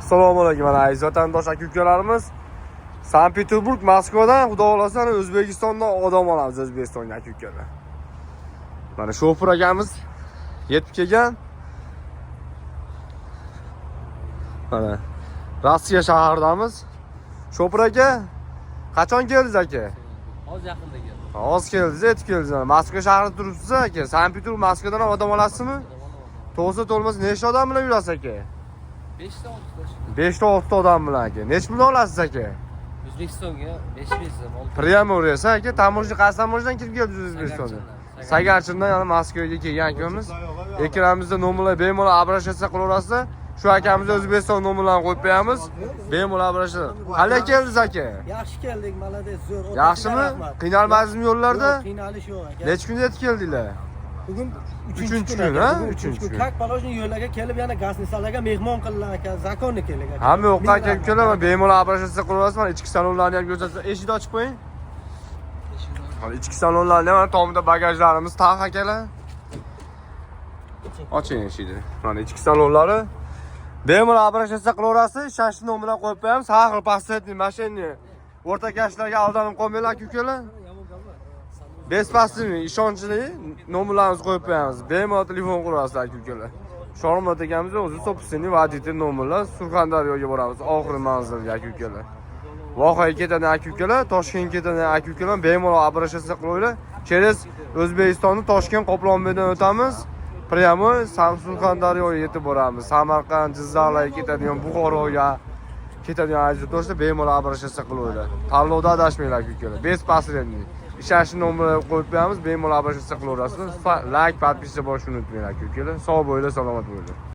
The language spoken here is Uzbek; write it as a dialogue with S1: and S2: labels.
S1: Assalomu alaykum aziz vatandosh aka-ukalarimiz. Sankt Peterburg, Moskvadan xudo xolasa O'zbekistondan odam olamiz O'zbekistonga aka-ukalar. Mana shofir akamiz yetib kelgan. Mana Rossiya shahridamiz. Shofir aka, qachon keldingiz aka?
S2: Hozir yaqinda keldim.
S1: Hozir keldingiz, yetib keldingiz. Moskva shahrida turibsiz aka. Sankt Peterburg, Moskvadan odam olasizmi? To'g'risi to'lmasa nechta odam bilan yurasiz aka?
S2: 5 ta 6 ta.
S1: 5 ta 6 ta odam bilan aka. Nech pul olasiz aka?
S2: O'zbekistonga 5 bersam oldi.
S1: Prямо o'raysan aka. Tamojni qaysi tamojdan kirib kelibsiz O'zbekistonga? Sagarchindan, yana Moskvaga kelgan akamiz. Ekranimizda nomerlar bemalol обращаться qilaverasizlar. Shu akamiz O'zbekiston nomerlarini qo'yib qo'yamiz. Bemalol обращаться. Qalay keldingiz aka?
S3: Yaxshi keldik, malades, zo'r.
S1: Yaxshimi? Qiynalmadingizmi yo'llarda?
S3: Qiynalish yo'q aka.
S1: Necha kunda yetib keldinglar?
S3: Bugun
S1: Uchinchi kun, ha? Uchinchi kun.
S3: Kak palojni yo'llarga kelib yana gasnisalarga mehmon qildilar aka, zakonni keldik aka.
S1: Hamma yoqqa aka-ukalar bemalol обращаться qilaverasiz. Mana ichki salonlarni ham ko'rsatsa, eshikni ochib qo'ying. Mana ichki salonlarni ham tomida bagajlarimiz taq akalar. Oching eshikni. Mana ichki salonlari. Bemalol обращаться qilaverasiz. Shashni nomerlar qo'yib qo'yamiz. Har xil pasportni, mashinani o'rta yoshlarga aldanib qolmanglar aka-ukalar. Bespasli, ishonchli nomerlarimizni qo'yib qo'yamiz. Bemalol telefon qilaverasiz aka-ukalar. Shormat akamiz o'zi собственный водитель nomerlar Surxondaryoga boramiz. Oxirgi manzilga aka-ukalar. Voqea ketadi aka-ukalar, Toshkentga ketadi aka-ukalar, bemalol обращаться qilaylar. Через O'zbekistonni Toshkent Qoplonbeydan o'tamiz. Prямо Surxondaryoga yetib boramiz. Samarqand, Jizzaxlarga ketadigan, Buxoroga ketadigan aziz do'stlar bemalol обращаться qilaylar. Tanlovda adashmanglar aka-ukalar. Bespasli. Ishonchli nomerlarni qo'yib qo'yamiz, bemalol обращаться qilaverasizlar. Like, подписка bo'lishni unutmanglar aka-ukalar. Sog' bo'linglar, salomat bo'linglar.